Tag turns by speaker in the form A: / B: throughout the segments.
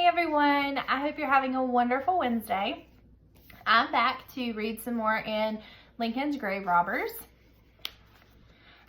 A: everyone. I hope you're having a wonderful Wednesday. I'm back to read some more in Lincoln's Grave Robbers.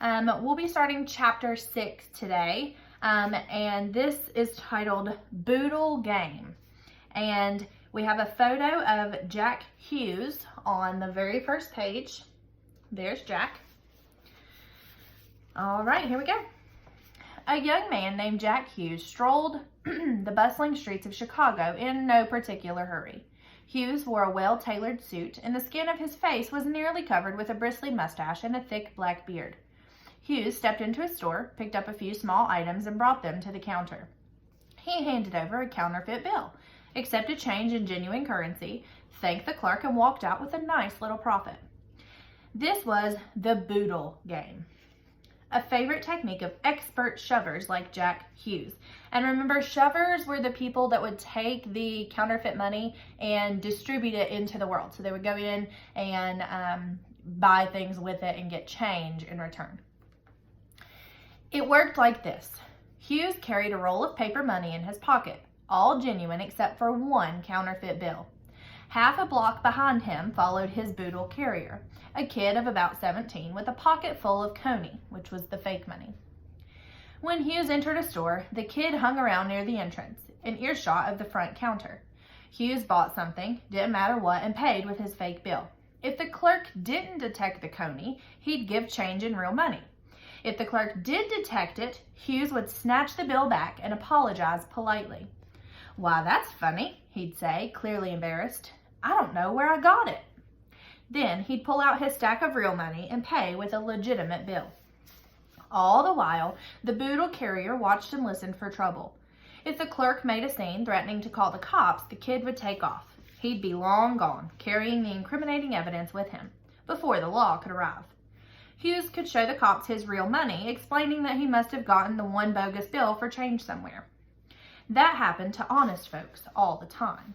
A: We'll be starting chapter 6 today, and this is titled Boodle Game. And we have a photo of Jack Hughes on the very first page. There's Jack. All right, here we go. A young man named Jack Hughes strolled the bustling streets of Chicago in no particular hurry. Hughes wore a well-tailored suit, and the skin of his face was nearly covered with a bristly mustache and a thick black beard. Hughes stepped into a store, picked up a few small items, and brought them to the counter. He handed over a counterfeit bill, accepted change in genuine currency, thanked the clerk, and walked out with a nice little profit. This was the boodle game, a favorite technique of expert shovers like Jack Hughes. And remember, shovers were the people that would take the counterfeit money and distribute it into the world. So they would go in and buy things with it and get change in return. It worked like this. Hughes carried a roll of paper money in his pocket, all genuine except for one counterfeit bill. Half a block behind him followed his boodle carrier, a kid of about 17 with a pocket full of coney, which was the fake money. When Hughes entered a store, the kid hung around near the entrance, in earshot of the front counter. Hughes bought something, didn't matter what, and paid with his fake bill. If the clerk didn't detect the coney, he'd give change in real money. If the clerk did detect it, Hughes would snatch the bill back and apologize politely. "Why, that's funny," he'd say, clearly embarrassed. "I don't know where I got it." Then he'd pull out his stack of real money and pay with a legitimate bill. All the while, the boodle carrier watched and listened for trouble. If the clerk made a scene threatening to call the cops, the kid would take off. He'd be long gone, carrying the incriminating evidence with him, before the law could arrive. Hughes could show the cops his real money, explaining that he must have gotten the one bogus bill for change somewhere. That happened to honest folks all the time.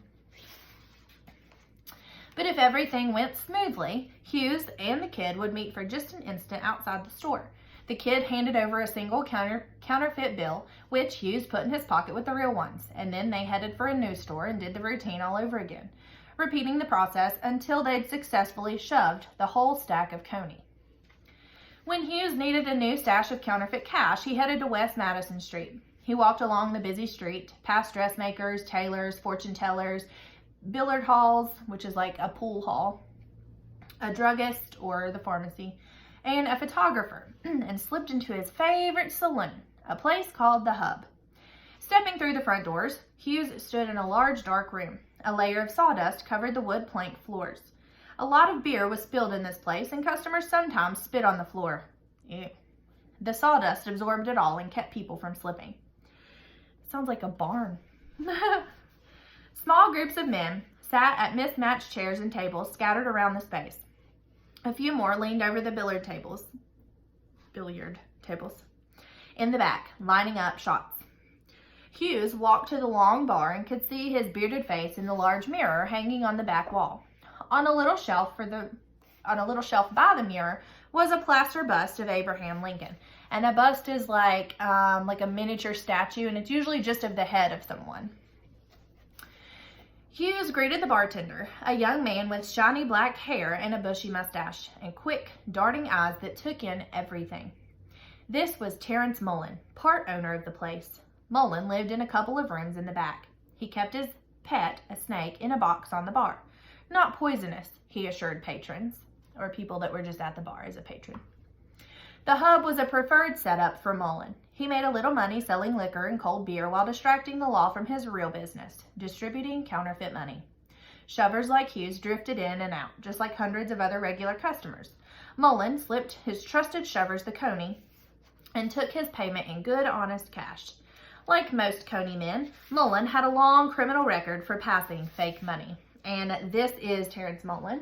A: But if everything went smoothly, Hughes and the kid would meet for just an instant outside the store. The kid handed over a single counterfeit bill, which Hughes put in his pocket with the real ones, and then they headed for a new store and did the routine all over again, repeating the process until they'd successfully shoved the whole stack of coney. When Hughes needed a new stash of counterfeit cash, he headed to West Madison Street. He walked along the busy street, past dressmakers, tailors, fortune tellers, billiard halls, which is like a pool hall, a druggist or the pharmacy, and a photographer, and slipped into his favorite saloon, a place called the Hub. Stepping through the front doors, Hughes stood in a large dark room. A layer of sawdust covered the wood plank floors. A lot of beer was spilled in this place, and customers sometimes spit on the floor. Ew. The sawdust absorbed it all and kept people from slipping. Sounds like a barn. Small groups of men sat at mismatched chairs and tables scattered around the space. A few more leaned over the billiard tables in the back, lining up shots. Hughes walked to the long bar and could see his bearded face in the large mirror hanging on the back wall. On a little shelf by the mirror was a plaster bust of Abraham Lincoln. And a bust is like a miniature statue, and it's usually just of the head of someone. Hughes greeted the bartender, a young man with shiny black hair and a bushy mustache, and quick, darting eyes that took in everything. This was Terrence Mullen, part owner of the place. Mullen lived in a couple of rooms in the back. He kept his pet, a snake, in a box on the bar. Not poisonous, he assured patrons, or people that were just at the bar as a patron. The Hub was a preferred setup for Mullen. He made a little money selling liquor and cold beer while distracting the law from his real business, distributing counterfeit money. Shovers like Hughes drifted in and out, just like hundreds of other regular customers. Mullen slipped his trusted shovers the coney and took his payment in good, honest cash. Like most coney men, Mullen had a long criminal record for passing fake money. And this is Terrence Mullen.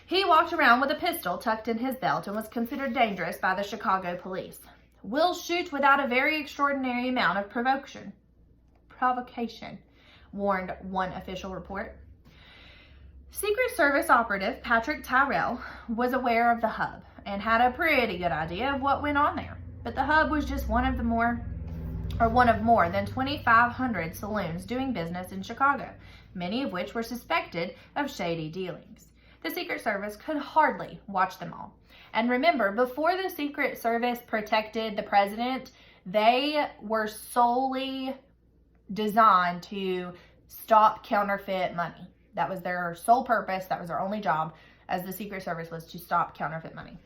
A: He walked around with a pistol tucked in his belt and was considered dangerous by the Chicago police. "Will shoot without a very extraordinary amount of provocation," warned one official report. Secret Service operative Patrick Tyrrell was aware of the Hub and had a pretty good idea of what went on there. but the Hub was just one of more than 2,500 saloons doing business in Chicago, many of which were suspected of shady dealings. The Secret Service could hardly watch them all. And remember, before the Secret Service protected the president, they were solely designed to stop counterfeit money. That was their sole purpose. That was their only job as the Secret Service, was to stop counterfeit money.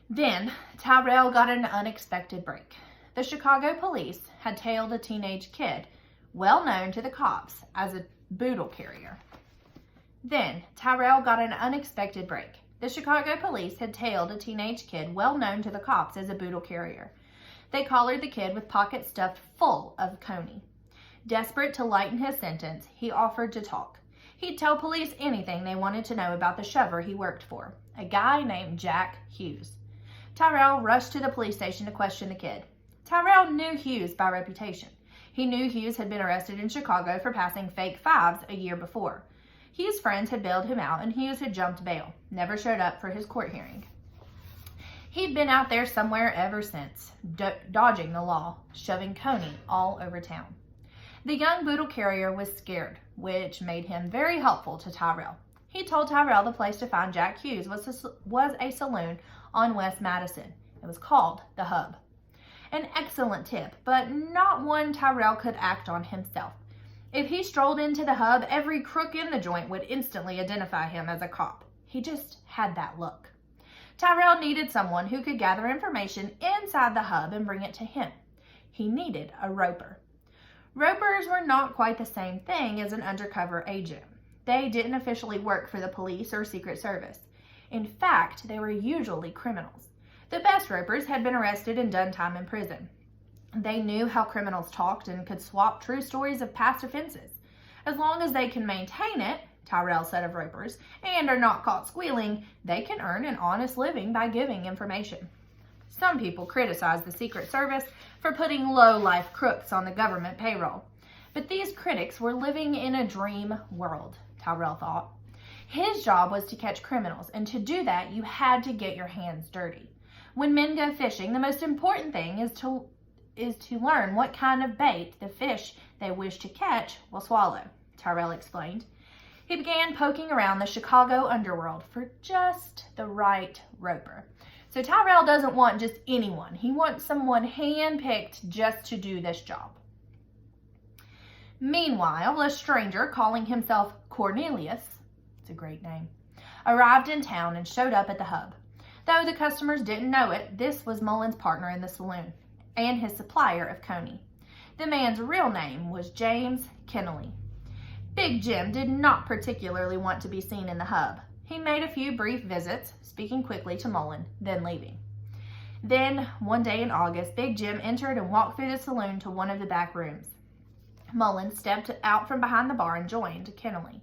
A: Then Tyrell got an unexpected break. The Chicago police had tailed a teenage kid, well known to the cops as a boodle carrier. Then Tyrell got an unexpected break. The Chicago police had tailed a teenage kid well known to the cops as a boodle carrier. They collared the kid with pockets stuffed full of coney. Desperate to lighten his sentence, he offered to talk. He'd tell police anything they wanted to know about the shover he worked for, a guy named Jack Hughes. Tyrell rushed to the police station to question the kid. Tyrell knew Hughes by reputation. He knew Hughes had been arrested in Chicago for passing fake fives a year before. Hughes' friends had bailed him out, and Hughes had jumped bail, never showed up for his court hearing. He'd been out there somewhere ever since, dodging the law, shoving coney all over town. The young boodle carrier was scared, which made him very helpful to Tyrell. He told Tyrell the place to find Jack Hughes was a saloon on West Madison. It was called the Hub. An excellent tip, but not one Tyrell could act on himself. If he strolled into the Hub, every crook in the joint would instantly identify him as a cop. He just had that look. Tyrell needed someone who could gather information inside the Hub and bring it to him. He needed a roper. Ropers were not quite the same thing as an undercover agent. They didn't officially work for the police or Secret Service. In fact, they were usually criminals. The best ropers had been arrested and done time in prison. They knew how criminals talked and could swap true stories of past offenses. As long as they can maintain it, Tyrell said of ropers, and are not caught squealing, they can earn an honest living by giving information. Some people criticized the Secret Service for putting low-life crooks on the government payroll. But these critics were living in a dream world, Tyrell thought. His job was to catch criminals, and to do that, you had to get your hands dirty. When men go fishing, the most important thing is to learn what kind of bait the fish they wish to catch will swallow, Tyrell explained. He began poking around the Chicago underworld for just the right roper. So Tyrell doesn't want just anyone. He wants someone hand-picked just to do this job. Meanwhile, a stranger calling himself Cornelius, it's a great name, arrived in town and showed up at the Hub. Though the customers didn't know it, this was Mullen's partner in the saloon and his supplier of coney. The man's real name was James Kennelly. Big Jim did not particularly want to be seen in the Hub. He made a few brief visits, speaking quickly to Mullen, then leaving. Then, one day in August, Big Jim entered and walked through the saloon to one of the back rooms. Mullen stepped out from behind the bar and joined Kennelly.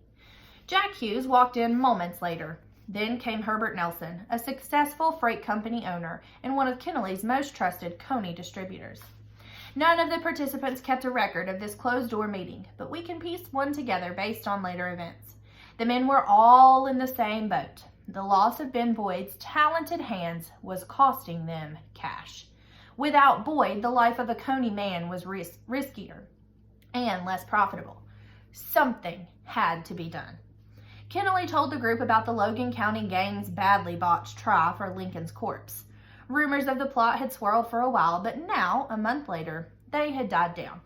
A: Jack Hughes walked in moments later. Then came Herbert Nelson, a successful freight company owner and one of Kennelly's most trusted coney distributors. None of the participants kept a record of this closed-door meeting, but we can piece one together based on later events. The men were all in the same boat. The loss of Ben Boyd's talented hands was costing them cash. Without Boyd, the life of a coney man was riskier and less profitable. Something had to be done. Kennelly told the group about the Logan County gang's badly botched trial for Lincoln's corpse. Rumors of the plot had swirled for a while, but now, a month later, they had died down.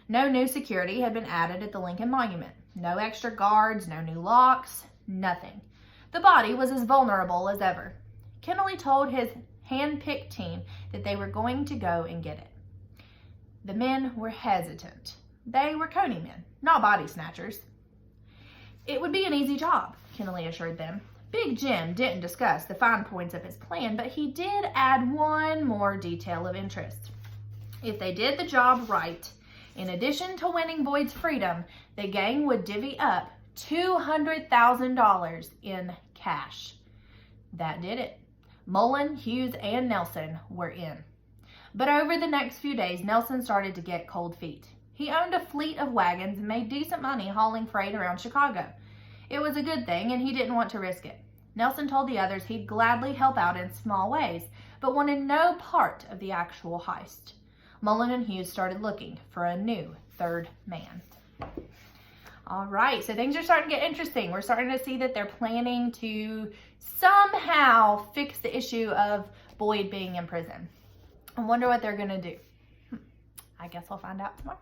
A: No new security had been added at the Lincoln Monument. No extra guards, no new locks, nothing. The body was as vulnerable as ever. Kennelly told his hand-picked team that they were going to go and get it. The men were hesitant. They were coney men, not body snatchers. It would be an easy job, Kennelly assured them. Big Jim didn't discuss the fine points of his plan, but he did add one more detail of interest. If they did the job right, in addition to winning Boyd's freedom, the gang would divvy up $200,000 in cash. That did it. Mullen, Hughes, and Nelson were in. But over the next few days, Nelson started to get cold feet. He owned a fleet of wagons and made decent money hauling freight around Chicago. It was a good thing, and he didn't want to risk it. Nelson told the others he'd gladly help out in small ways, but wanted no part of the actual heist. Mullen and Hughes started looking for a new third man. All right, so things are starting to get interesting. We're starting to see that they're planning to somehow fix the issue of Boyd being in prison. I wonder what they're going to do. I guess I'll find out tomorrow.